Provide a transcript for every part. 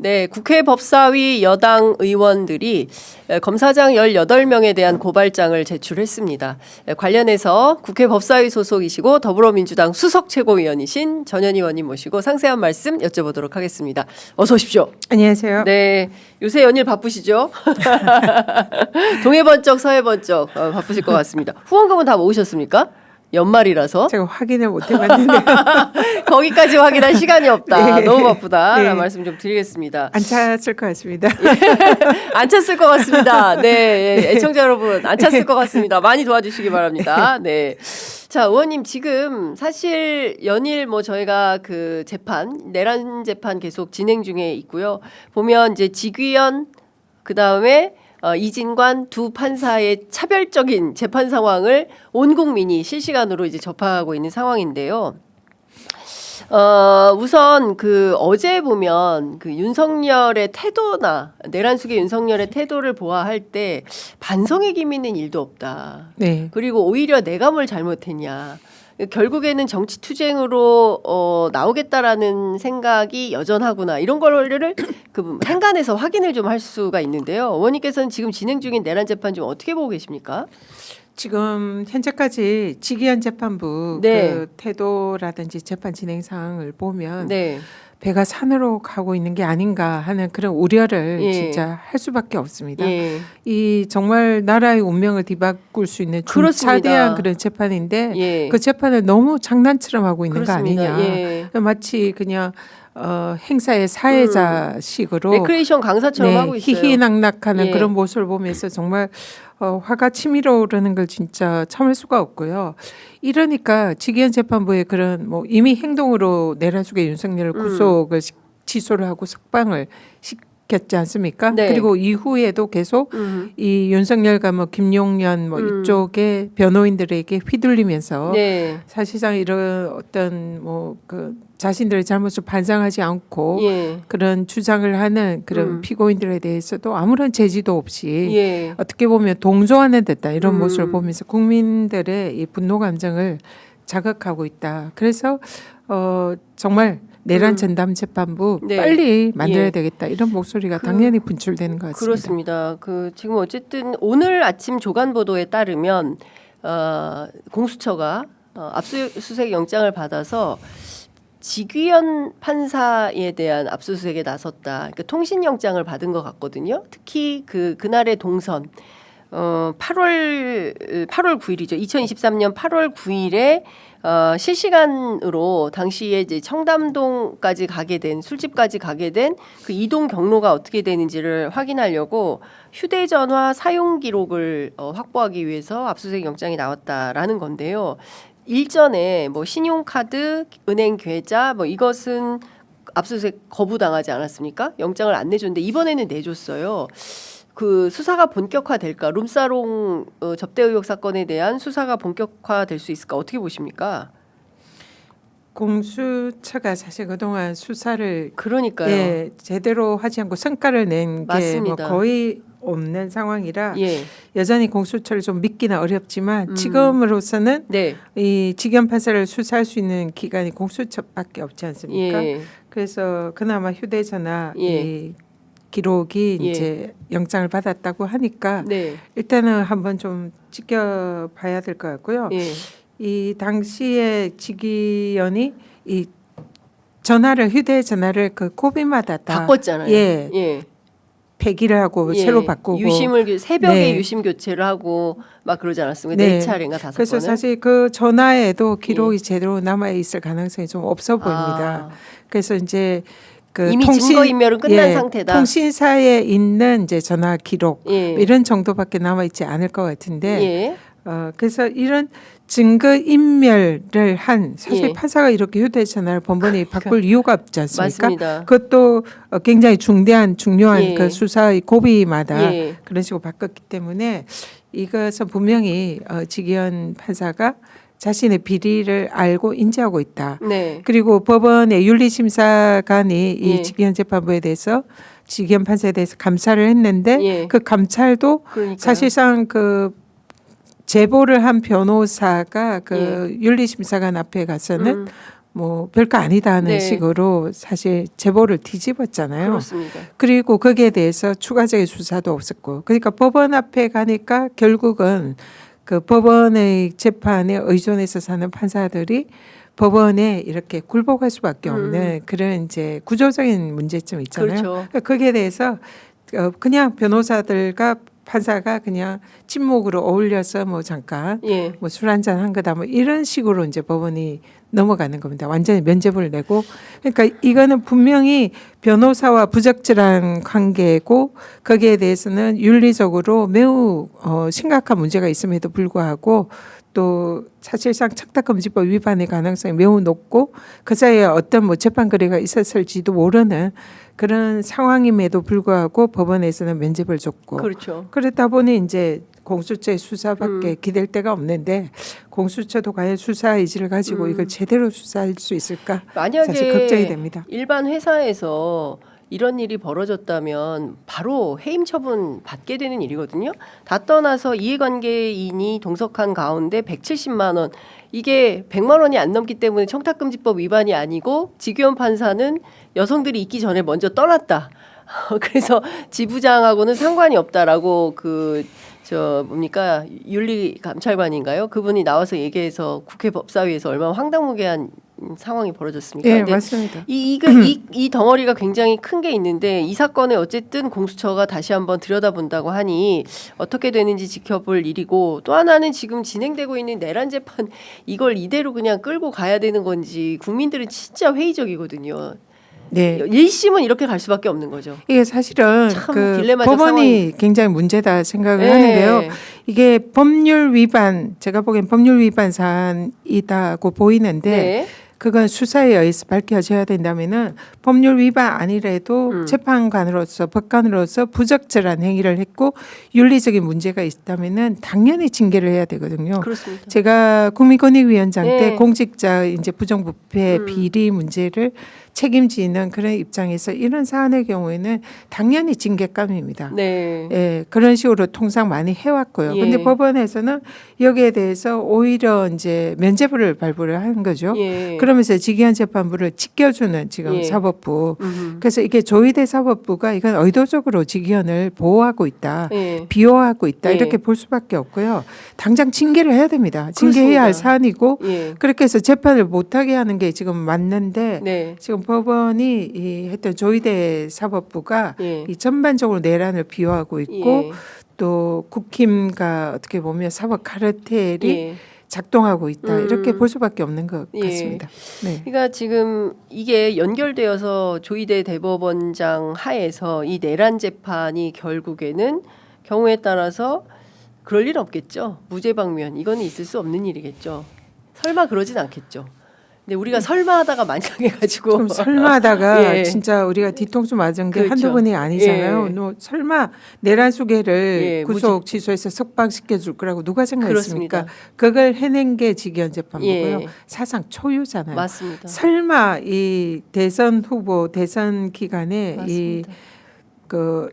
네, 국회 법사위 여당 의원들이 검사장 18명에 대한 고발장을 제출했습니다. 관련해서 국회 법사위 소속이시고 더불어민주당 수석 최고위원이신 전현희 의원님 모시고 상세한 말씀 여쭤보도록 하겠습니다. 어서 오십시오. 안녕하세요. 네, 요새 연일 바쁘시죠? 동해 번쩍 서해 번쩍 바쁘실 것 같습니다. 후원금은 다 모으셨습니까? 연말이라서 제가 확인을 못 해봤는데 거기까지 확인할 시간이 없다. 네. 너무 바쁘다. 네. 라는 말씀 좀 드리겠습니다. 안 찼을 것 같습니다. 안 찼을 것 같습니다. 네, 애청자 여러분 안 찼을 것 같습니다. 많이 도와주시기 바랍니다. 네. 자, 의원님 지금 사실 연일 뭐 저희가 그 재판 내란 재판 계속 진행 중에 있고요. 보면 이제 지귀현 그 다음에 이진관 두 판사의 차별적인 재판 상황을 온 국민이 실시간으로 이제 접하고 있는 상황인데요. 우선 그 어제 보면 그 윤석열의 태도나 내란 속의 윤석열의 태도를 보아할 때 반성의 김 있는 일도 없다. 네. 그리고 오히려 내가 뭘 잘못했냐. 결국에는 정치 투쟁으로 나오겠다라는 생각이 여전하구나 이런 거를 그 행간에서 확인을 좀 할 수가 있는데요. 의원님께서는 지금 진행 중인 내란 재판 좀 어떻게 보고 계십니까? 지금 현재까지 지기현 재판부 네. 그 태도라든지 재판 진행 상황을 보면 네. 배가 산으로 가고 있는 게 아닌가 하는 그런 우려를 예. 진짜 할 수밖에 없습니다. 예. 이 정말 나라의 운명을 뒤바꿀 수 있는 그렇습니다. 중차대한 그런 재판인데 예. 그 재판을 너무 장난처럼 하고 있는 그렇습니다. 거 아니냐. 예. 마치 그냥 행사의 사회자식으로 레크레이션 강사처럼 하고 있어요. 희희낙낙하는 예. 그런 모습을 보면서 정말 화가 치밀어 오르는 걸 진짜 참을 수가 없고요. 이러니까 지기현 재판부의 그런 뭐 이미 행동으로 내란 속의 윤석열을 구속을 기소를 하고 석방을 시켰지 않습니까? 네. 그리고 이후에도 계속 이 윤석열과 뭐 김용년 뭐 이쪽의 변호인들에게 휘둘리면서 네. 사실상 이런 어떤 뭐 그 자신들의 잘못을 반성하지 않고 예. 그런 주장을 하는 그런 피고인들에 대해서도 아무런 제지도 없이 예. 어떻게 보면 동조하는 듯한 이런 모습을 보면서 국민들의 이 분노 감정을 자극하고 있다. 그래서 정말 내란 전담 재판부 네. 빨리 만들어야 예. 되겠다 이런 목소리가 당연히 분출되는 것 같습니다. 그렇습니다. 그 지금 어쨌든 오늘 아침 조간 보도에 따르면 공수처가 압수수색 영장을 받아서 지귀현 판사에 대한 압수수색에 나섰다. 그러니까 통신영장을 받은 것 같거든요. 특히 그날의 동선 8월 9일이죠. 2023년 8월 9일에 실시간으로 당시에 이제 청담동까지 가게 된 술집까지 가게 된 그 이동 경로가 어떻게 되는지를 확인하려고 휴대전화 사용 기록을 확보하기 위해서 압수수색 영장이 나왔다라는 건데요. 일전에 뭐 신용카드, 은행 계좌 뭐 이것은 압수수색 거부당하지 않았습니까? 영장을 안 내줬는데 이번에는 내줬어요. 그 수사가 본격화될까? 룸사롱 접대 의혹 사건에 대한 수사가 본격화될 수 있을까? 어떻게 보십니까? 공수처가 사실 그동안 수사를 그러니까요. 예, 제대로 하지 않고 성과를 낸 게 뭐 맞습니다. 거의 없는 상황이라 예. 여전히 공수처를 좀 믿기는 어렵지만 지금으로서는 네. 이 지기현 판사를 수사할 수 있는 기관이 공수처밖에 없지 않습니까? 예. 그래서 그나마 휴대전화 예. 이 기록이 예. 이제 영장을 받았다고 하니까 네. 일단은 한번 좀 지켜봐야 될 것 같고요. 예. 이 당시에 지기현이 이 휴대전화를 그 고비마다 다 바꿨잖아요. 예, 예. 폐기를 하고 예. 새로 바꾸고 유심을 새벽에 네. 유심 교체를 하고 막 그러지 않았습니까? 네. 4차례인가 5번을. 그래서 사실 그 전화에도 기록이 제대로 남아 있을 가능성이 좀 없어 보입니다. 그래서 이제 그 이미 증거인멸은 끝난 상태다. 통신사에 있는 이제 전화 기록 예. 이런 정도밖에 남아 있지 않을 것 같은데 예. 그래서 이런 증거 인멸을 한 사실 예. 판사가 이렇게 휴대전화를 번번이 바꿀 이유가 없지 않습니까? 맞습니다. 그것도 굉장히 중요한 예. 그 수사의 고비마다 예. 그런 식으로 바꿨기 때문에 이것은 분명히 지기현 판사가 자신의 비리를 알고 인지하고 있다. 네. 그리고 법원의 윤리심사관이 이 예. 지기현 재판부에 대해서 지기현 판사에 대해서 감찰을 했는데 예. 그 감찰도 그러니까요. 사실상 그 제보를 한 변호사가 그 예. 윤리심사관 앞에 가서는 뭐 별거 아니다 하는 네. 식으로 사실 제보를 뒤집었잖아요. 그렇습니다. 그리고 거기에 대해서 추가적인 수사도 없었고, 그러니까 법원 앞에 가니까 결국은 그 법원의 재판에 의존해서 사는 판사들이 법원에 이렇게 굴복할 수밖에 없는 그런 이제 구조적인 문제점 있잖아요. 그렇죠. 그러니까 거기에 대해서 그냥 변호사들과 판사가 그냥 친목으로 어울려서 뭐 잠깐 예. 뭐 술 한잔 한 거다 뭐 이런 식으로 이제 법원이 넘어가는 겁니다. 완전히 면죄부를 내고, 그러니까 이거는 분명히 변호사와 부적절한 관계고 거기에 대해서는 윤리적으로 매우 심각한 문제가 있음에도 불구하고 또 사실상 청탁금지법 위반의 가능성이 매우 높고 그 사이에 어떤 뭐 재판 거래가 있었을지도 모르는 그런 상황임에도 불구하고 법원에서는 면죄부를 줬고, 그렇죠. 그러다 보니 이제 공수처의 수사밖에 기댈 데가 없는데 공수처도 과연 수사 의지를 가지고 이걸 제대로 수사할 수 있을까? 만약에 사실 걱정이 됩니다. 일반 회사에서 이런 일이 벌어졌다면 바로 해임 처분 받게 되는 일이거든요. 다 떠나서 이해관계인이 동석한 가운데 170만 원, 이게 100만 원이 안 넘기 때문에 청탁금지법 위반이 아니고 지규현 판사는 여성들이 있기 전에 먼저 떠났다. 그래서 지부장하고는 상관이 없다라고 뭡니까 윤리감찰관인가요? 그분이 나와서 얘기해서 국회 법사위에서 얼마나 황당무계한 상황이 벌어졌습니까? 예, 근데 맞습니다. 이 덩어리가 굉장히 큰 게 있는데 이 사건에 어쨌든 공수처가 다시 한번 들여다본다고 하니 어떻게 되는지 지켜볼 일이고, 또 하나는 지금 진행되고 있는 내란 재판 이걸 이대로 그냥 끌고 가야 되는 건지 국민들은 진짜 회의적이거든요. 네. 1심은 이렇게 갈 수밖에 없는 거죠. 이게 사실은 참 그 딜레마적 법원이 굉장히 문제다 생각을 네. 하는데요. 이게 법률 위반, 제가 보기엔 법률 위반 사안이다고 보이는데 네. 그건 수사에 의해서 밝혀져야 된다면은 법률 위반 아니래도 재판관으로서 법관으로서 부적절한 행위를 했고 윤리적인 문제가 있다면은 당연히 징계를 해야 되거든요. 그렇습니다. 제가 국민권익위원장 네. 때 공직자 이제 부정부패 비리 문제를 책임지는 그런 입장에서 이런 사안의 경우에는 당연히 징계감입니다. 네. 예, 그런 식으로 통상 많이 해왔고요. 예. 근데 법원에서는 여기에 대해서 오히려 이제 면죄부를 발부를 한 거죠. 예. 그러면서 직위한 재판부를 지켜주는 지금 예. 사법부. 그래서 이게 조희대 사법부가 이건 의도적으로 직위원을 보호하고 있다, 예. 비호하고 있다 예. 이렇게 볼 수밖에 없고요. 당장 징계를 해야 됩니다. 징계해야 할 그렇습니다. 사안이고 예. 그렇게 해서 재판을 못하게 하는 게 지금 맞는데 네. 지금 법원이 했던 조희대 사법부가 예. 이 전반적으로 내란을 비호하고 있고 예. 또 국힘과 어떻게 보면 사법 카르텔이 예. 작동하고 있다 이렇게 볼 수밖에 없는 것 예. 같습니다. 네. 그러니까 지금 이게 연결되어서 조희대 대법원장 하에서 이 내란 재판이 결국에는 경우에 따라서 그럴 일 없겠죠. 무죄 방면 이거는 있을 수 없는 일이겠죠. 설마 그러진 않겠죠. 근데 우리가 설마 하다가 만장해가지고 좀 설마하다가 예. 진짜 우리가 뒤통수 맞은 게 그렇죠. 한두 번이 아니잖아요. 예. 너 설마 내란 수계를 예, 구속 취소해서 석방시켜 줄 거라고 누가 생각했습니까? 그렇습니다. 그걸 해낸 게 직위원 재판부고요. 예. 사상 초유잖아요. 맞습니다. 설마 이 대선 후보 대선 기간에 이 맞습니다. 그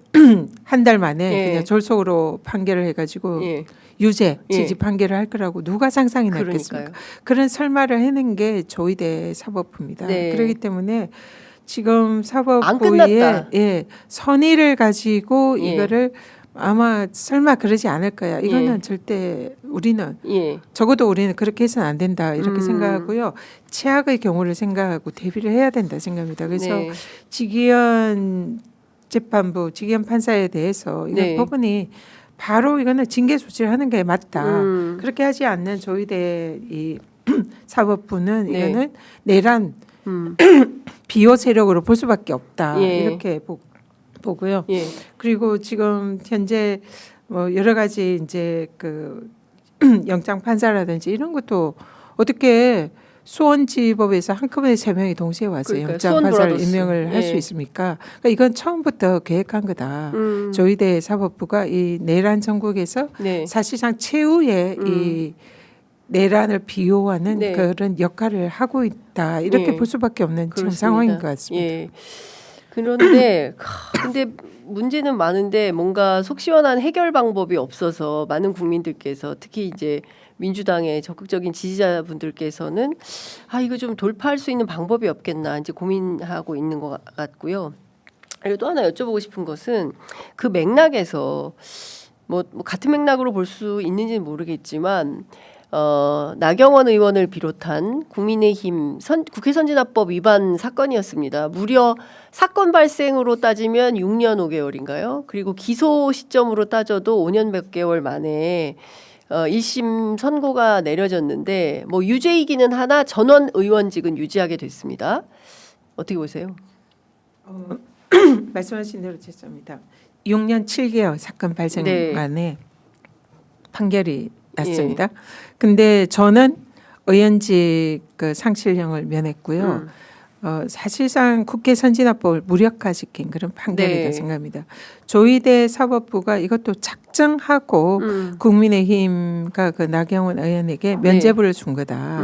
한 달 만에 예. 그냥 졸속으로 판결을 해가지고 예. 유죄 예. 지지 판결을 할 거라고 누가 상상이나 했겠습니까? 그러니까요. 그런 설마를 해낸 게 조희대 사법부입니다. 네. 그렇기 때문에 지금 안 사법부의 끝났다. 선의를 가지고 예. 이거를 아마 설마 그러지 않을 거야. 이거는 예. 절대 우리는 예. 적어도 우리는 그렇게 해서는 안 된다 이렇게 음. 생각하고요. 최악의 경우를 생각하고 대비를 해야 된다 생각합니다. 그래서 네. 직위원 재판부, 직위원 판사에 대해서 이건 네. 법원이 바로 이거는 징계 조치를 하는 게 맞다. 음. 그렇게 하지 않는 조희대 이 사법부는 네. 이거는 내란 음. 비호 세력으로 볼 수밖에 없다. 예. 이렇게 보고요. 예. 그리고 지금 현재 뭐 여러 가지 이제 그 영장 판사라든지 이런 것도 어떻게 수원지법에서 한꺼번에 3명이 동시에 와서 그러니까요. 영장 수원 판사를 브라더스. 임명을 할 수 예. 있습니까? 그러니까 이건 처음부터 계획한 거다. 조희대 사법부가 이 내란 전국에서 네. 사실상 최후의 이 내란을 비호하는 네. 그런 역할을 하고 있다. 이렇게 네. 볼 수밖에 없는 지금 그렇습니다. 상황인 것 같습니다. 예. 그런데 근데 문제는 많은데 뭔가 속 시원한 해결 방법이 없어서 많은 국민들께서 특히 이제 민주당의 적극적인 지지자분들께서는 이거 좀 돌파할 수 있는 방법이 없겠나 이제 고민하고 있는 것 같고요. 그리고 또 하나 여쭤보고 싶은 것은 그 맥락에서 뭐 같은 맥락으로 볼 수 있는지는 모르겠지만 나경원 의원을 비롯한 국민의힘 국회 선진화법 위반 사건이었습니다. 무려 사건 발생으로 따지면 6년 5개월인가요? 그리고 기소 시점으로 따져도 5년 몇 개월 만에 1심 선고가 내려졌는데 뭐 유죄이기는 하나 전원 의원직은 유지하게 됐습니다. 어떻게 보세요? 말씀하신 대로 됐습니다. 6년 7개월 사건 발생 네. 만에 판결이 났습니다. 근데 저는 의원직 그 상실형을 면했고요. 사실상 국회 선진화법을 무력화시킨 그런 판결이라고 네. 생각합니다. 조희대 사법부가 이것도 작정하고 국민의힘과 그 나경원 의원에게 면죄부를 준 거다.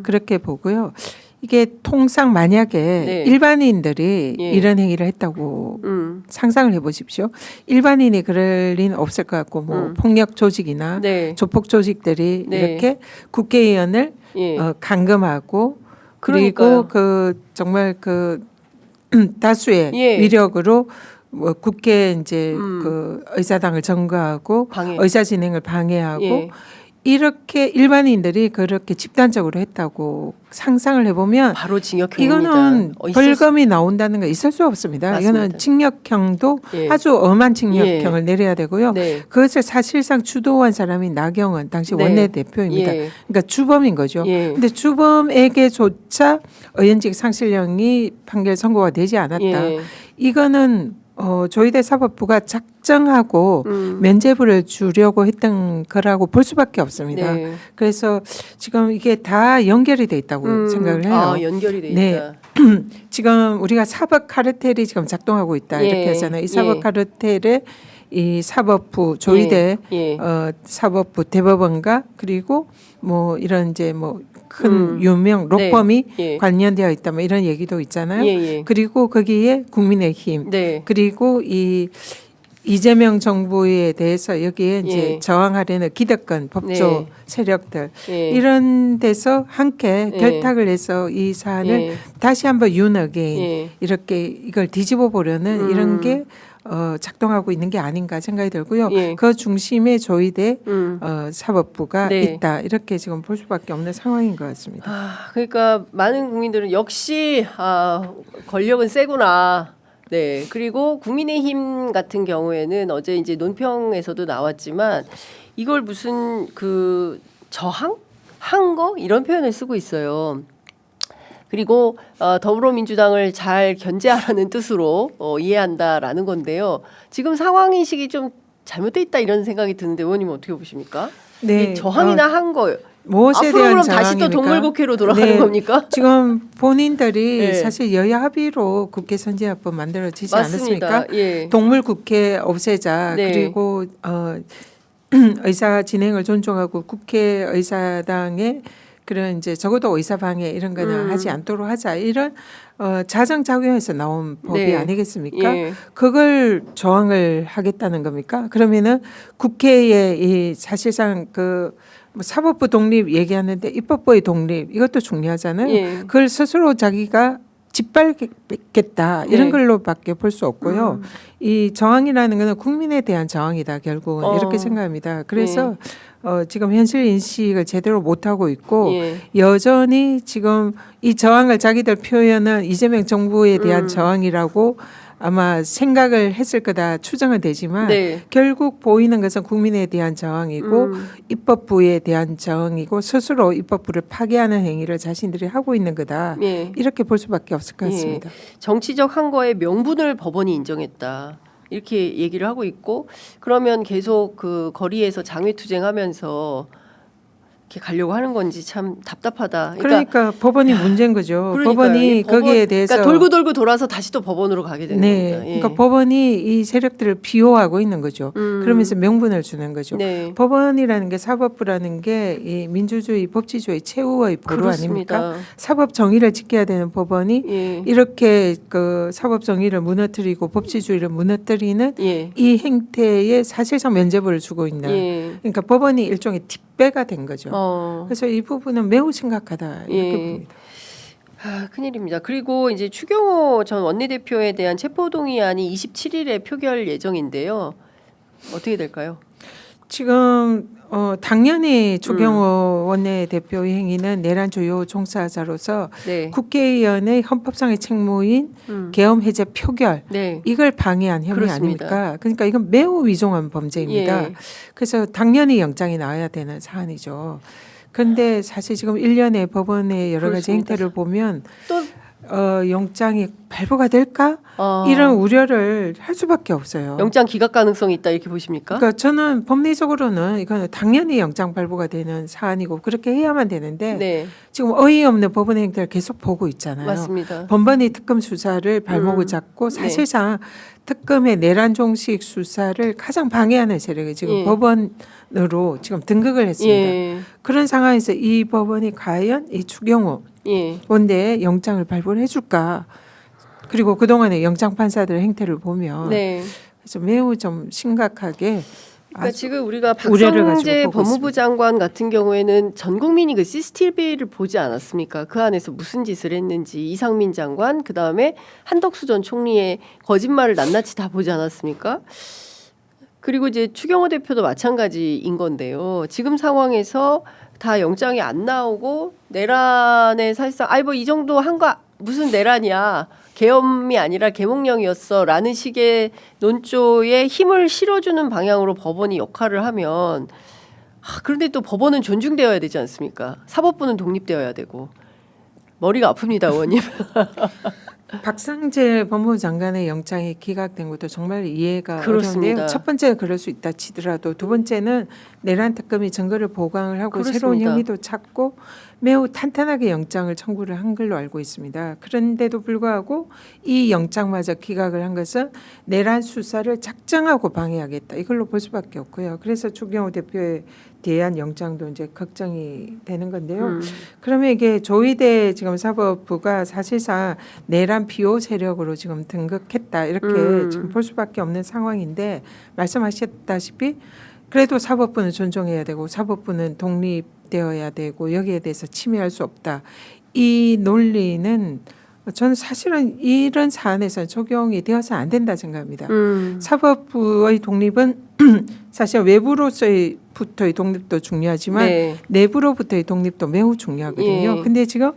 그렇게 보고요. 이게 통상 만약에 네. 일반인들이 예. 이런 행위를 했다고 상상을 해보십시오. 일반인이 그럴 리는 없을 것 같고 뭐 폭력 조직이나 네. 조폭 조직들이 네. 이렇게 국회의원을 예. 감금하고 그러니까요. 그리고 그 정말 그 다수의 예. 위력으로 뭐 국회 이제 그 의사당을 점거하고 방해. 의사 진행을 방해하고 예. 이렇게 일반인들이 그렇게 집단적으로 했다고 상상을 해보면 바로 징역형입니다. 이거는 있을 수- 벌금이 나온다는 거 있을 수 없습니다. 맞습니다. 이거는 징역형도 예. 아주 엄한 징역형을 내려야 되고요. 네. 그것을 사실상 주도한 사람이 나경원 당시 네. 원내대표입니다. 예. 그러니까 주범인 거죠. 예. 근데 주범에게조차 의원직 상실형이 판결 선고가 되지 않았다. 예. 이거는 조희대 사법부가 작정하고 면죄부를 주려고 했던 거라고 볼 수밖에 없습니다. 네. 그래서 지금 이게 다 연결이 돼 있다고 생각을 해요. 연결이 돼 네. 있다. 지금 우리가 사법 카르텔이 지금 작동하고 있다 예. 이렇게 하잖아요. 이 사법 예. 카르텔에 이 사법부 조희대 예. 사법부 대법원과 그리고 뭐 이런 이제 뭐 큰 유명 로펌이 예. 관련되어 있다 뭐 이런 얘기도 있잖아요. 예, 예. 그리고 거기에 국민의힘 네. 그리고 이 이재명 정부에 대해서 여기에 이제 예. 저항하려는 기득권 법조 네. 세력들 예. 이런 데서 함께 예. 결탁을 해서 이 사안을 예. 다시 한번 윤어게인 예. 이렇게 이걸 뒤집어 보려는 이런 게 작동하고 있는 게 아닌가 생각이 들고요. 예. 그 중심에 조희대 사법부가 네. 있다 이렇게 지금 볼 수밖에 없는 상황인 것 같습니다. 그러니까 많은 국민들은 역시 권력은 세구나. 네. 그리고 국민의힘 같은 경우에는 어제 이제 논평에서도 나왔지만 이걸 무슨 그 저항? 한 거? 이런 표현을 쓰고 있어요. 그리고 더불어민주당을 잘 견제하라는 뜻으로 이해한다라는 건데요. 지금 상황 인식이 좀 잘못돼 있다 이런 생각이 드는데 의원님은 어떻게 보십니까? 네. 이 저항이나 한 거. 무엇에 앞으로 대한 그럼 다시 또 저항입니까? 동물국회로 돌아가는 네. 겁니까? 지금 본인들이 네. 사실 여야 합의로 국회 선진화법 만들어지지 않았습니까? 맞습니다. 예. 동물국회 없애자 네. 그리고 의사 진행을 존중하고 국회의사당의 그런 이제 적어도 의사방해 이런 거는 하지 않도록 하자 이런 자정작용에서 나온 법이 네. 아니겠습니까? 예. 그걸 저항을 하겠다는 겁니까? 그러면은 국회에 이 사실상 그 뭐 사법부 독립 얘기하는데 입법부의 독립 이것도 중요하잖아요. 예. 그걸 스스로 자기가 짓밟겠다 이런 네. 걸로밖에 볼 수 없고요. 이 저항이라는 것은 국민에 대한 저항이다 결국은 이렇게 생각합니다. 그래서 지금 현실 인식을 제대로 못 하고 있고 예. 여전히 지금 이 저항을 자기들 표현은 이재명 정부에 대한 저항이라고 아마 생각을 했을 거다 추정은 되지만 네. 결국 보이는 것은 국민에 대한 저항이고 입법부에 대한 저항이고 스스로 입법부를 파괴하는 행위를 자신들이 하고 있는 거다. 예. 이렇게 볼 수밖에 없을 것 같습니다. 정치적 항거의 명분을 법원이 인정했다. 이렇게 얘기를 하고 있고 그러면 계속 그 거리에서 장외투쟁하면서 이렇게 가려고 하는 건지 참 답답하다. 그러니까 법원이 문제인 거죠. 그러니까요. 법원이 이 법원, 거기에 대해서 그러니까 돌고 돌아서 다시 또 법원으로 가게 되는 네, 겁니다. 예. 그러니까 법원이 이 세력들을 비호하고 있는 거죠. 그러면서 명분을 주는 거죠. 네. 법원이라는 게 사법부라는 게 이 민주주의, 법치주의 최후의 보루 그렇습니다. 아닙니까? 사법 정의를 지켜야 되는 법원이 예. 이렇게 그 사법 정의를 무너뜨리고 법치주의를 무너뜨리는 예. 이 행태에 사실상 면죄부를 주고 있는. 예. 그러니까 법원이 일종의 6배가 된 거죠. 그래서 이 부분은 매우 심각하다 이렇게 봅니다. 큰일입니다. 그리고 이제 추경호 전 원내대표에 대한 체포동의안이 27일에 표결 예정인데요. 어떻게 될까요? 지금 당연히 추경호 원내대표의 행위는 내란 주요 종사자로서 네. 국회의원의 헌법상의 책무인 계엄 해제 표결 네. 이걸 방해한 혐의 그렇습니다. 아닙니까? 그러니까 이건 매우 위중한 범죄입니다. 예. 그래서 당연히 영장이 나와야 되는 사안이죠. 그런데 사실 지금 1년의 법원의 여러 가지 그렇습니다. 행태를 보면 또 영장이 발부가 될까? 이런 우려를 할 수밖에 없어요. 영장 기각 가능성이 있다 이렇게 보십니까? 그러니까 저는 법리적으로는 이거는 당연히 영장 발부가 되는 사안이고 그렇게 해야만 되는데 네. 지금 어이없는 법원의 행태를 계속 보고 있잖아요. 맞습니다. 번번이 특검 수사를 발목을 잡고 사실상 특검의 내란 종식 수사를 가장 방해하는 세력이 지금 예. 법원으로 지금 등극을 했습니다. 예. 그런 상황에서 이 법원이 과연 이 추경호 예. 원내에 영장을 발부를 해줄까? 그리고 그동안의 영장 판사들의 행태를 보면 네. 그래서 매우 좀 심각하게 그러니까 지금 우리가 우려를 박성재 가지고 보고 법무부 장관 같은 경우에는 전 국민이 그 CCTV를 보지 않았습니까? 그 안에서 무슨 짓을 했는지 이상민 장관 그다음에 한덕수 전 총리의 거짓말을 낱낱이 다 보지 않았습니까? 그리고 이제 추경호 대표도 마찬가지인 건데요. 지금 상황에서 다 영장이 안 나오고 내란에 사실상 뭐 이 정도 한 거 무슨 내란이야. 계엄이 아니라 계몽령이었어라는 식의 논조에 힘을 실어주는 방향으로 법원이 역할을 하면 그런데 또 법원은 존중되어야 되지 않습니까? 사법부는 독립되어야 되고 머리가 아픕니다, 의원님. 박상재 법무부 장관의 영장이 기각된 것도 정말 이해가 그렇습니다. 어려운데요. 첫 번째는 그럴 수 있다 치더라도 두 번째는 내란 특검이 증거를 보강을 하고 그렇습니다. 새로운 혐의도 찾고 매우 탄탄하게 영장을 청구를 한 걸로 알고 있습니다. 그런데도 불구하고 이 영장마저 기각을 한 것은 내란 수사를 작정하고 방해하겠다 이걸로 볼 수밖에 없고요. 그래서 추경호 대표에 대한 영장도 이제 걱정이 되는 건데요. 그러면 이게 조희대 지금 사법부가 사실상 내란 비호 세력으로 지금 등극했다 이렇게 지금 볼 수밖에 없는 상황인데 말씀하셨다시피 그래도 사법부는 존중해야 되고 사법부는 독립되어야 되고 여기에 대해서 침해할 수 없다. 이 논리는 저는 사실은 이런 사안에서 적용이 되어서 안 된다 생각합니다. 사법부의 독립은 사실 외부로서의 부터의 독립도 중요하지만 네. 내부로부터의 독립도 매우 중요하거든요. 예. 근데 지금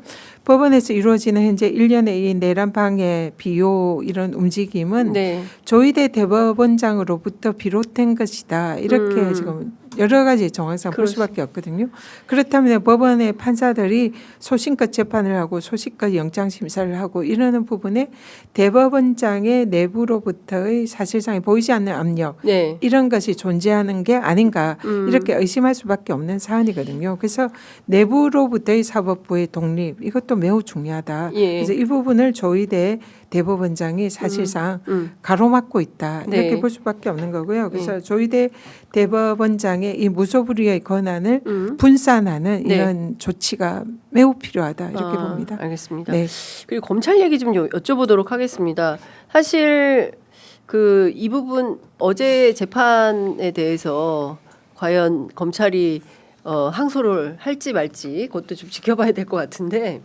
법원에서 이루어지는 현재 일련의 이 내란 방해 비호 이런 움직임은 네. 조희대 대법원장으로부터 비롯된 것이다. 이렇게 지금 여러 가지 정황상 볼 수밖에 없거든요. 그렇다면 법원의 판사들이 소신껏 재판을 하고 소신껏 영장 심사를 하고 이러는 부분에 대법원장의 내부로부터의 사실상에 보이지 않는 압력 네. 이런 것이 존재하는 게 아닌가 이렇게 의심할 수밖에 없는 사안이거든요. 그래서 내부로부터의 사법부의 독립 이것도 매우 중요하다. 예. 그래서 이 부분을 조희대 대법원장이 사실상 가로막고 있다 이렇게 네. 볼 수밖에 없는 거고요. 그래서 조희대 대법원장의 이 무소불위의 권한을 분산하는 네. 이런 조치가 매우 필요하다 이렇게 봅니다. 알겠습니다. 네. 그리고 검찰 얘기 좀 여쭤보도록 하겠습니다. 사실 이 부분 어제 재판에 대해서 과연 검찰이 항소를 할지 말지 그것도 좀 지켜봐야 될 것 같은데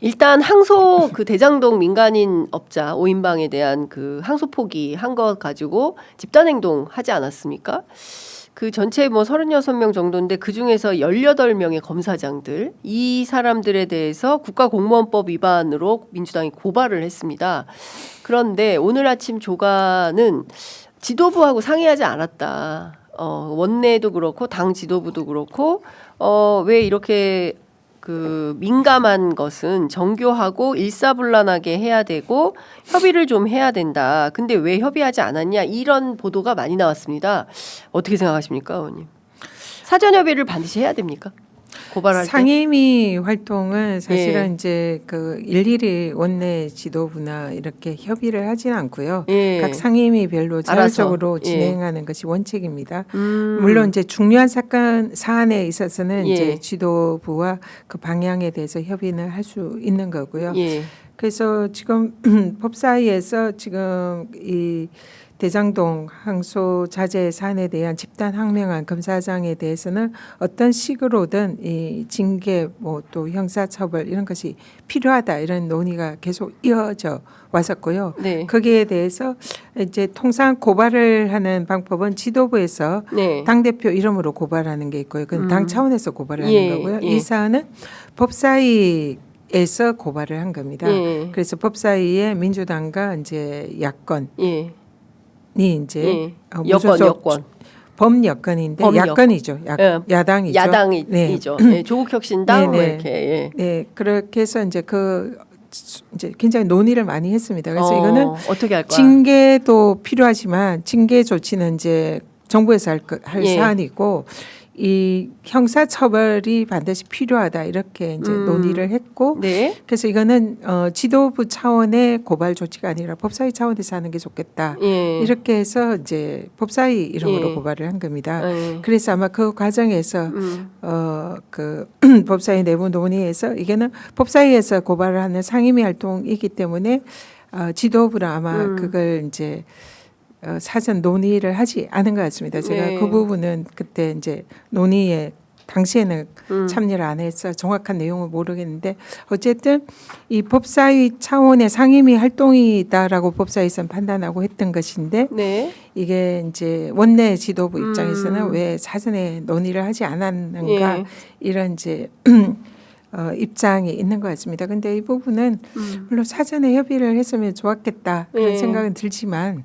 일단 항소 대장동 민간인 업자 5인방에 대한 항소 포기한 것 가지고 집단행동 하지 않았습니까? 그 전체 36명 정도인데 그 중에서 18명의 검사장들 이 사람들에 대해서 국가공무원법 위반으로 민주당이 고발을 했습니다. 그런데 오늘 아침 조간은 지도부하고 상의하지 않았다. 원내도 그렇고 당 지도부도 그렇고 왜 이렇게 민감한 것은 정교하고 일사불란하게 해야 되고 협의를 좀 해야 된다. 근데 왜 협의하지 않았냐 이런 보도가 많이 나왔습니다. 어떻게 생각하십니까, 의원님? 사전 협의를 반드시 해야 됩니까? 고발할 때? 상임위 활동은 사실은 예. 이제 일일이 원내 지도부나 이렇게 협의를 하지는 않고요. 예. 각 상임위별로 자율적으로 알아서. 예. 진행하는 것이 원칙입니다. 물론 이제 중요한 사안에 있어서는 예. 이제 지도부와 그 방향에 대해서 협의는 할 수 있는 거고요. 예. 그래서 지금 법사위에서 지금 이 대장동 항소 자재 사안에 대한 집단 항명한 검사장에 대해서는 어떤 식으로든 이 징계 뭐 또 형사처벌 이런 것이 필요하다 이런 논의가 계속 이어져 왔었고요. 네. 거기에 대해서 이제 통상 고발을 하는 방법은 지도부에서 네. 당 대표 이름으로 고발하는 게 있고요. 그건 당 차원에서 고발을 하는 예, 거고요. 예. 이 사안은 법사위에서 고발을 한 겁니다. 예. 그래서 법사위에 민주당과 이제 야권이 예. 이제 예. 무소속 여권. 범여권인데 범여권. 야권이죠. 예. 야당이죠. 야당이죠. 네. 예. 조국혁신당 뭐 네, 네. 이렇게. 예. 네, 그렇게 해서 이제 이제 굉장히 논의를 많이 했습니다. 그래서 이거는 어떻게 할 거야? 징계도 필요하지만 징계 조치는 이제 정부에서 할 예. 사안이고 이 형사 처벌이 반드시 필요하다 이렇게 이제 논의를 했고 네. 그래서 이거는 지도부 차원의 고발 조치가 아니라 법사위 차원에서 하는 게 좋겠다. 예. 이렇게 해서 이제 법사위 이름으로 예. 고발을 한 겁니다. 예. 그래서 아마 그 과정에서 그 법사위 내부 논의에서 이게는 법사위에서 고발을 하는 상임위 활동이기 때문에 지도부는 아마 그걸 이제 사전 논의를 하지 않은 것 같습니다. 제가 네. 그 부분은 그때 이제 논의에 당시에는 참여를 안 해서 정확한 내용을 모르겠는데 어쨌든 이 법사위 차원의 상임위 활동이다라고 법사위에서는 판단하고 했던 것인데 네. 이게 이제 원내 지도부 입장에서는 왜 사전에 논의를 하지 않았는가 예. 이런 이제 입장이 있는 것 같습니다. 근데 이 부분은 물론 사전에 협의를 했으면 좋았겠다 그런 예. 생각은 들지만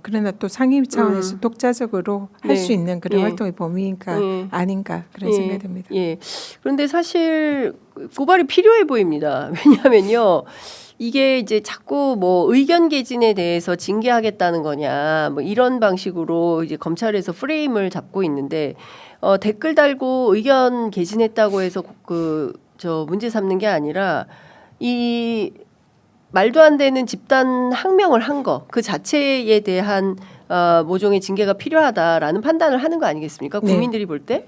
그러나 또 상임위 차원에서 독자적으로 할 수 네. 있는 그런 예. 활동의 범위가 예. 아닌가 그런 예. 생각이 듭니다. 예. 그런데 사실 고발이 필요해 보입니다. 왜냐하면요. 이게 이제 자꾸 뭐 의견 개진에 대해서 징계하겠다는 거냐 뭐 이런 방식으로 이제 검찰에서 프레임을 잡고 있는데 댓글 달고 의견 개진했다고 해서 저 문제 삼는 게 아니라 이 말도 안 되는 집단 항명을 한 거 그 자체에 대한 모종의 징계가 필요하다라는 판단을 하는 거 아니겠습니까? 네. 국민들이 볼 때.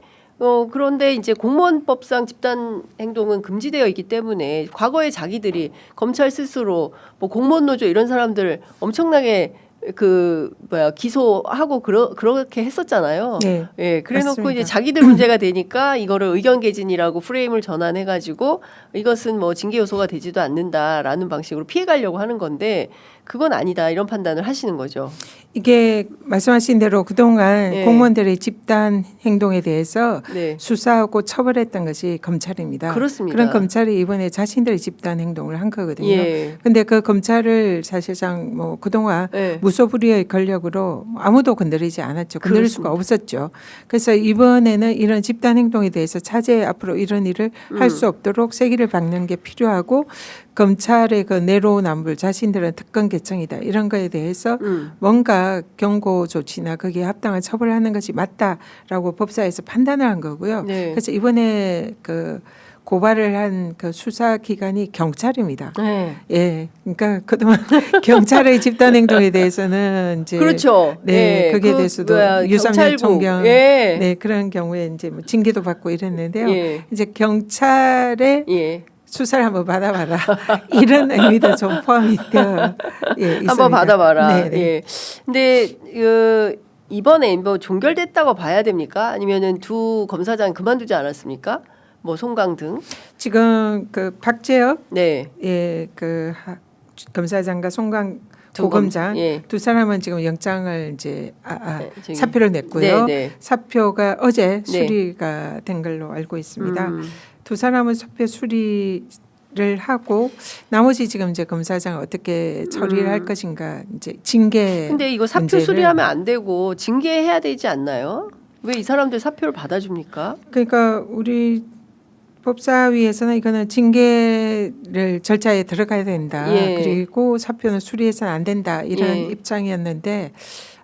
그런데 이제 공무원법상 집단 행동은 금지되어 있기 때문에 과거에 자기들이 검찰 스스로 뭐 공무원 노조 이런 사람들 엄청나게 기소하고 그렇게 했었잖아요. 네. 예, 그래놓고 맞습니다. 이제 자기들 문제가 되니까 이거를 의견 개진이라고 프레임을 전환해가지고 이것은 뭐 징계 요소가 되지도 않는다라는 방식으로 피해가려고 하는 건데 그건 아니다 이런 판단을 하시는 거죠. 이게 말씀하신 대로 그동안 예. 공무원들의 집단 행동에 대해서 네, 수사하고 처벌했던 것이 검찰입니다. 그렇습니다. 그런 검찰이 이번에 자신들의 집단 행동을 한 거거든요. 예, 근데 그 검찰을 사실상 뭐 그동안 예. 무소불위의 권력으로 아무도 건드리지 않았죠. 건드릴 수가 없었죠. 그래서 이번에는 이런 집단 행동에 대해서 차제 앞으로 이런 일을 할 수 없도록 세기를 박는 게 필요하고 검찰의 그 내로남불 자신들은 특권 계층이다 이런 거에 대해서 뭔가 경고 조치나 거기에 합당한 처벌을 하는 것이 맞다라고 법사에서 판단을 한 거고요. 네. 그래서 이번에 그 고발을 한 그 수사 기관이 경찰입니다. 네. 예, 그러니까 그동안 경찰의 집단 행동에 대해서는 이제 그렇죠. 네, 예, 거기에 대해서도 유삼열 경찰국. 총경 예. 네 그런 경우에 이제 뭐 징계도 받고 이랬는데요. 예. 이제 경찰의 예. 수사를 한번 받아봐라 이런 의미도 좀 포함이 되어 있습니다. 한번 받아봐라. 네, 네. 예. 근데 이번에 뭐 종결됐다고 봐야 됩니까? 아니면은 두 검사장 그만두지 않았습니까? 뭐 송강 등. 지금 그 박재혁 네. 검사장과 송강 두 고검장 예. 두 사람은 지금 영장을 이제 네, 저기. 사표를 냈고요. 네, 네. 사표가 어제 네. 수리가 된 걸로 알고 있습니다. 두 사람은 사표 수리를 하고 나머지 지금 이제 검사장 어떻게 처리를 할 것인가 이제 징계. 근데 이거 사표 문제를. 수리하면 안 되고 징계해야 되지 않나요? 왜 이 사람들 사표를 받아줍니까? 그러니까 우리 법사위에서는 이거는 징계를 절차에 들어가야 된다. 예. 그리고 사표는 수리해서는 안 된다. 이런 예. 입장이었는데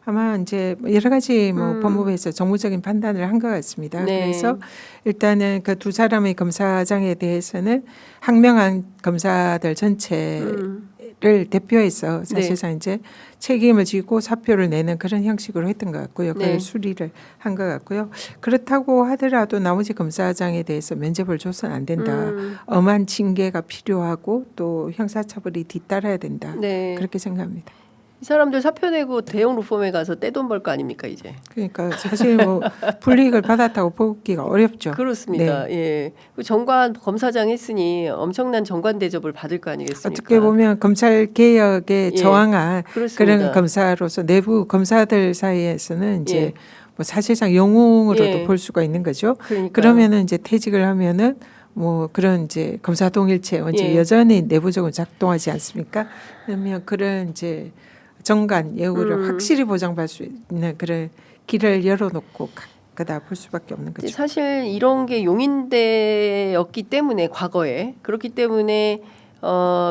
아마 이제 여러 가지 뭐 법무부에서 정무적인 판단을 한 것 같습니다. 네. 그래서 일단은 그 두 사람의 검사장에 대해서는 항명한 검사들 전체를 대표해서 사실상 이제 책임을 지고 사표를 내는 그런 형식으로 했던 것 같고요. 그걸 네. 수리를 한 것 같고요. 그렇다고 하더라도 나머지 검사장에 대해서 면죄부를 줘서는 안 된다. 엄한 징계가 필요하고 또 형사처벌이 뒤따라야 된다. 네. 그렇게 생각합니다. 이 사람들 사표 내고 대형 로펌에 가서 떼돈 벌 거 아닙니까 이제. 그러니까 사실 뭐 불이익을 받았다고 보기가 어렵죠. 그렇습니다. 예. 그 정관 검사장 했으니 엄청난 정관 대접을 받을 거 아니겠습니까? 어떻게 보면 검찰 개혁에 예. 저항한 그렇습니다. 그런 검사로서 내부 검사들 사이에서는 이제 예. 뭐 사실상 영웅으로도 예. 볼 수가 있는 거죠. 그러니까요. 그러면은 이제 퇴직을 하면은 뭐 그런 이제 검사 동일체 원칙 예. 여전히 내부적으로 작동하지 않습니까? 그러면 그런 이제 정관 예우를 확실히 보장받을 수 있는 그런 길을 열어놓고 그다 볼 수밖에 없는 이제 거죠. 사실 이런 게 용인대였기 때문에 과거에 그렇기 때문에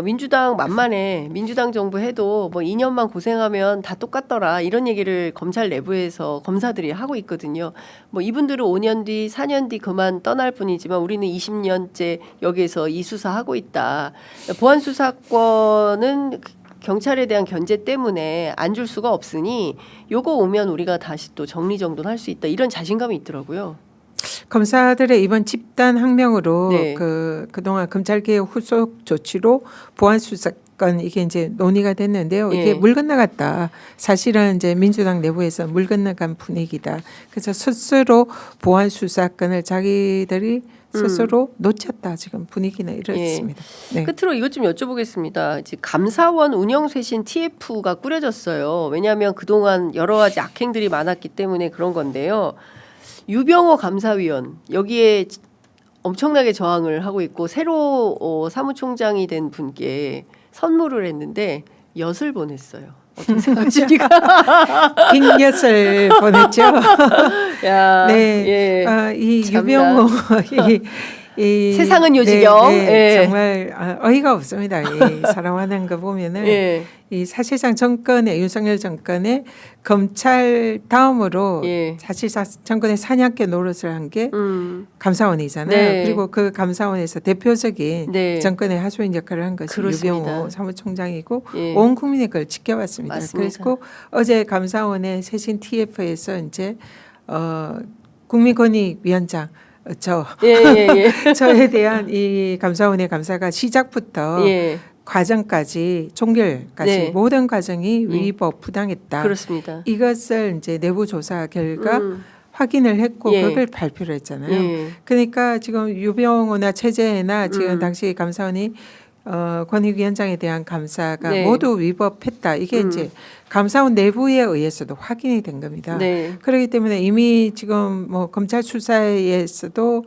민주당 만만해 민주당 정부 해도 뭐 2년만 고생하면 다 똑같더라 이런 얘기를 검찰 내부에서 검사들이 하고 있거든요. 뭐 이분들은 5년 뒤 4년 뒤 그만 떠날 뿐이지만 우리는 20년째 여기에서 이 수사하고 있다. 보안 수사권은 경찰에 대한 견제 때문에 안 줄 수가 없으니 요거 오면 우리가 다시 또 정리정돈할 수 있다 이런 자신감이 있더라고요. 검사들의 이번 집단 항명으로 네. 그동안 검찰개혁 후속 조치로 보안 수사권 이게 이제 논의가 됐는데요. 이게 예. 물 건너갔다. 사실은 이제 민주당 내부에서 물 건너간 분위기다. 그래서 스스로 보안 수사권을 자기들이 스스로 놓쳤다. 지금 분위기는 이렇습니다. 네. 끝으로 이것 좀 여쭤보겠습니다. 이제 감사원 운영쇄신 TF가 꾸려졌어요. 왜냐하면 그동안 여러 가지 악행들이 많았기 때문에 그런 건데요. 유병호 감사위원 여기에 엄청나게 저항을 하고 있고 새로 사무총장이 된 분께 선물을 했는데 엿을 보냈어요. 어떻게 생각하십니까? 빅엿을 보냈죠. 야, 네, 예. 이 참나. 유병호 이 세상은 요지경. 예. 정말 어이가 없습니다. 이 사람하는 거 보면은 예. 이 사실상 정권의 윤석열 정권의 검찰 다음으로 예. 사실상 정권의 사냥개 노릇을 한 게 감사원이잖아요. 네. 그리고 그 감사원에서 대표적인 네. 정권의 하수인 역할을 한 것이 그렇습니다. 유병호 사무총장이고 예. 온 국민이 그걸 지켜봤습니다. 맞습니다. 그리고 어제 감사원의 쇄신 TF에서 이제 국민권익위원장 예. 저에 대한 이 감사원의 감사가 시작부터 예. 과정까지 종결까지 네. 모든 과정이 위법 부당했다. 그렇습니다. 이것을 이제 내부 조사 결과 확인을 했고 예. 그걸 발표를 했잖아요. 예. 그러니까 지금 유병호나 최재해나 지금 음. 당시 감사원이 권익위원장에 대한 감사가 네. 모두 위법했다. 이게 이제 감사원 내부에 의해서도 확인이 된 겁니다. 네. 그렇기 때문에 이미 지금 뭐 검찰 수사에서도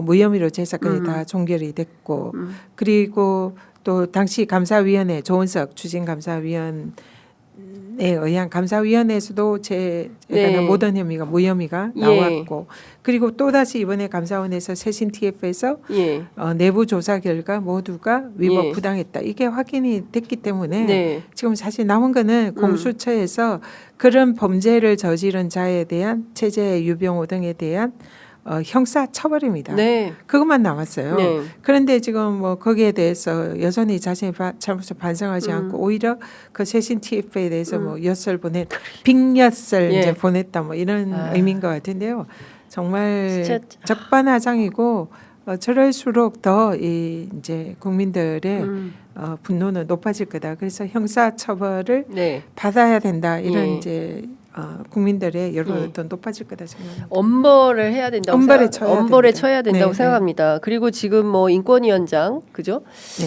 무혐의로 재사건이 다 종결이 됐고 그리고 또 당시 감사위원회 조은석 추진감사위원에 의한 감사위원회에서도 제 네. 모든 혐의가 무혐의가 예. 나왔고 그리고 또다시 이번에 감사원에서 쇄신 TF에서 예. 내부 조사 결과 모두가 위법 예. 부당했다. 이게 확인이 됐기 때문에 네. 지금 사실 남은 거는 공수처에서 그런 범죄를 저지른 자에 대한 최재해 유병호 등에 대한 형사 처벌입니다. 네. 그것만 남았어요. 네. 그런데 지금 뭐 거기에 대해서 여전히 자신의 잘못을 반성하지 않고 오히려 그 쇄신 TF에 대해서 뭐 엿을 보낸 빅엿을 예. 이제 보냈다 뭐 이런 의미인 것 같은데요. 정말 진짜 적반하장이고 저럴수록 더 이 이제 국민들의 분노는 높아질 거다. 그래서 형사 처벌을 네. 받아야 된다. 이런 예. 이제 국민들의 여론은 더 높아질 거다 생각합니다. 엄벌을 해야 된다고 엄벌에 쳐야 된다고 네, 생각합니다. 그리고 지금 뭐 인권위원장 그죠? 네.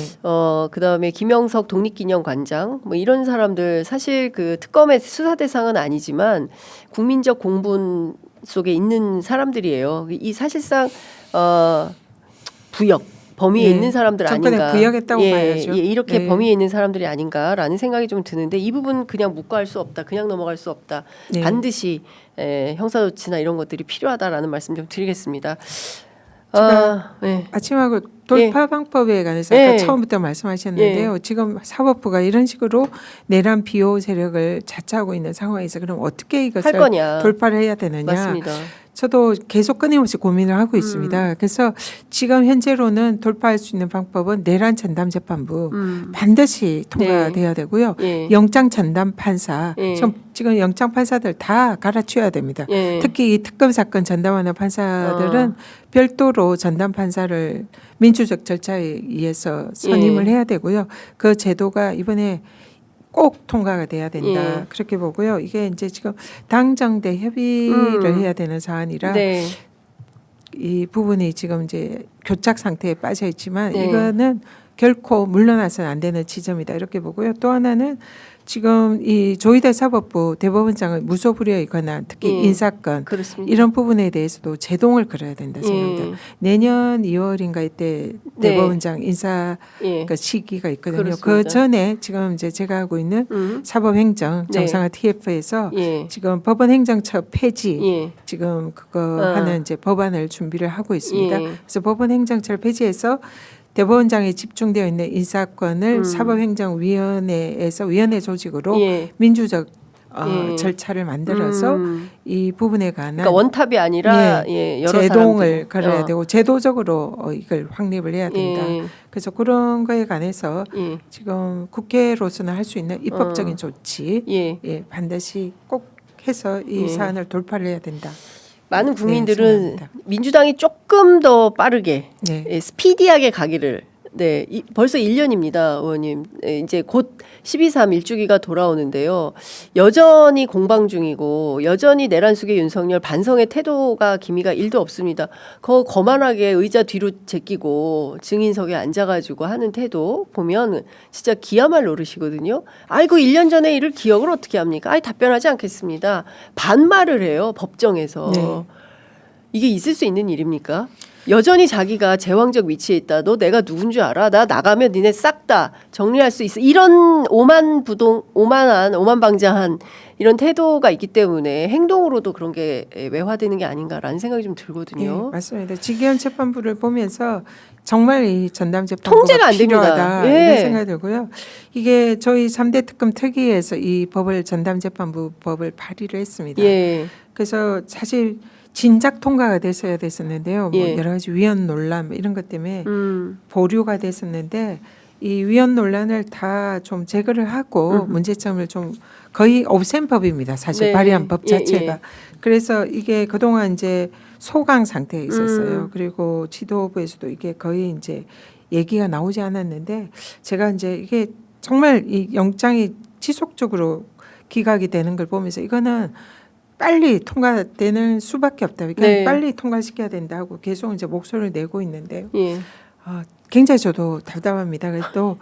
그다음에 김영석 독립기념관장 뭐 이런 사람들 사실 그 특검의 수사 대상은 아니지만 국민적 공분 속에 있는 사람들이에요. 이 사실상 부역 범위에 예. 있는 사람들 정권에 아닌가. 부역했다고 봐야죠. 이렇게 네. 범위에 있는 사람들이 아닌가라는 생각이 좀 드는데 이 부분 그냥 묵과할 수 없다. 그냥 넘어갈 수 없다. 네. 반드시 형사조치나 이런 것들이 필요하다라는 말씀 좀 드리겠습니다. 네. 아침하고 돌파 방법에 관해서 예. 아까 처음부터 말씀하셨는데요. 지금 사법부가 이런 식으로 내란 비호 세력을 자처하고 있는 상황에서 그럼 어떻게 이것을 할 거냐. 돌파를 해야 되느냐. 맞습니다. 저도 계속 끊임없이 고민을 하고 있습니다. 그래서 지금 현재로는 돌파할 수 있는 방법은 내란 전담 재판부 반드시 통과돼야 되고요. 예. 영장 전담 판사 예. 지금 영장 판사들 다 갈아치워야 됩니다. 예. 특히 이 특검 사건 전담하는 판사들은 별도로 전담 판사를 민주적 절차에 의해서 선임을 예. 해야 되고요. 그 제도가 이번에 꼭 통과가 돼야 된다. 예. 그렇게 보고요. 이게 이제 지금 당정대 협의를 해야 되는 사안이라 네. 이 부분이 지금 이제 교착 상태에 빠져 있지만 네. 이거는 결코 물러나서는 안 되는 지점이다 이렇게 보고요. 또 하나는 지금 이 조희대 사법부 대법원장의 무소불위의 권한, 특히 예. 인사권 그렇습니다. 이런 부분에 대해서도 제동을 걸어야 된다 생각합니다. 예. 내년 2월인가 이때 네. 대법원장 인사 예. 그 시기가 있거든요. 그렇습니다. 그 전에 지금 이제 제가 하고 있는 사법행정 네. 정상화 TF에서 예. 지금 법원행정처 폐지 예. 지금 그거 하는 이제 법안을 준비를 하고 있습니다. 예. 그래서 법원행정처를 폐지해서 대법원장에 집중되어 있는 인사권을 사법행정위원회에서 위원회 조직으로 예. 민주적 예. 절차를 만들어서 이 부분에 관한 그러니까 원탑이 아니라 예. 여러 제동을 사람들. 걸어야 되고 제도적으로 이걸 확립을 해야 된다. 예. 그래서 그런 거에 관해서 예. 지금 국회로서는 할 수 있는 입법적인 조치 예. 예, 반드시 꼭 해서 이 예. 사안을 돌파를 해야 된다. 많은 네, 국민들은 생각합니다. 민주당이 조금 더 빠르게 네. 예, 스피디하게 가기를 네, 벌써 1년입니다, 의원님. 이제 곧 12.3 일주기가 돌아오는데요. 여전히 공방 중이고 여전히 내란숙의 윤석열 반성의 태도가 기미가 1도 없습니다. 거만하게 의자 뒤로 제끼고 증인석에 앉아가지고 하는 태도 보면 진짜 기야말 노릇이거든요. 아이고 1년 전에 일을 기억을 어떻게 합니까? 아이 답변하지 않겠습니다. 반말을 해요, 법정에서. 네. 이게 있을 수 있는 일입니까? 여전히 자기가 제왕적 위치에 있다. 너 내가 누군 줄 알아? 나 나가면 니네 싹 다 정리할 수 있어. 이런 오만방자한 이런 태도가 있기 때문에 행동으로도 그런 게 외화되는 게 아닌가라는 생각이 좀 네, 들거든요. 맞습니다. 직위원 재판부를 보면서 정말 이 전담 재판부가 통제가 안 됩니다. 필요하다 예. 이런 생각이 들고요. 이게 저희 3대 특검 특위에서 이 법을 전담 재판부 법을 발의를 했습니다. 예. 그래서 사실 진작 통과가 됐어야 됐었는데요. 뭐 예. 여러 가지 위헌 논란 뭐 이런 것 때문에 보류가 됐었는데 이 위헌 논란을 다 좀 제거를 하고 문제점을 좀 거의 없앤 법입니다. 사실 네. 발의한 법 예, 자체가. 예. 그래서 이게 그동안 이제 소강 상태에 있었어요. 그리고 지도부에서도 이게 거의 이제 얘기가 나오지 않았는데 제가 이제 이게 정말 이 영장이 지속적으로 기각이 되는 걸 보면서 이거는 빨리 통과되는 수밖에 없다. 그러니까 네. 빨리 통과시켜야 된다고 계속 이제 목소리를 내고 있는데요. 예. 굉장히 저도 답답합니다. 그래서 또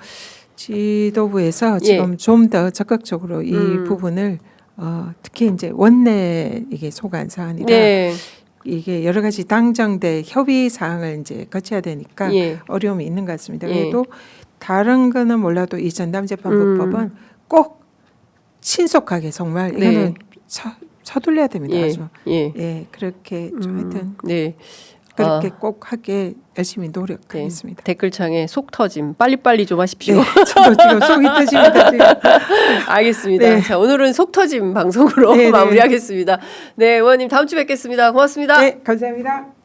지도부에서 예. 지금 좀 더 적극적으로 이 부분을 특히 이제 원내 이게 소관 사안이라 네. 이게 여러 가지 당정대 협의 사항을 이제 거쳐야 되니까 예. 어려움이 있는 것 같습니다. 예. 그래도 다른 거는 몰라도 이 전담재판부법은 꼭 신속하게 정말 네. 이거는 서둘러야 됩니다. 예. 아주. 예. 예, 그렇게 좀 하여튼 네. 그렇게 꼭 하게 열심히 노력하겠습니다. 댓글창에 속 터짐 빨리빨리 좀 하십시오. 네, 저도 지금 속이 터집니다. 지금. 알겠습니다. 네. 자, 오늘은 속 터짐 방송으로 네, 네. 마무리하겠습니다. 네, 의원님 다음 주 뵙겠습니다. 고맙습니다. 네, 감사합니다.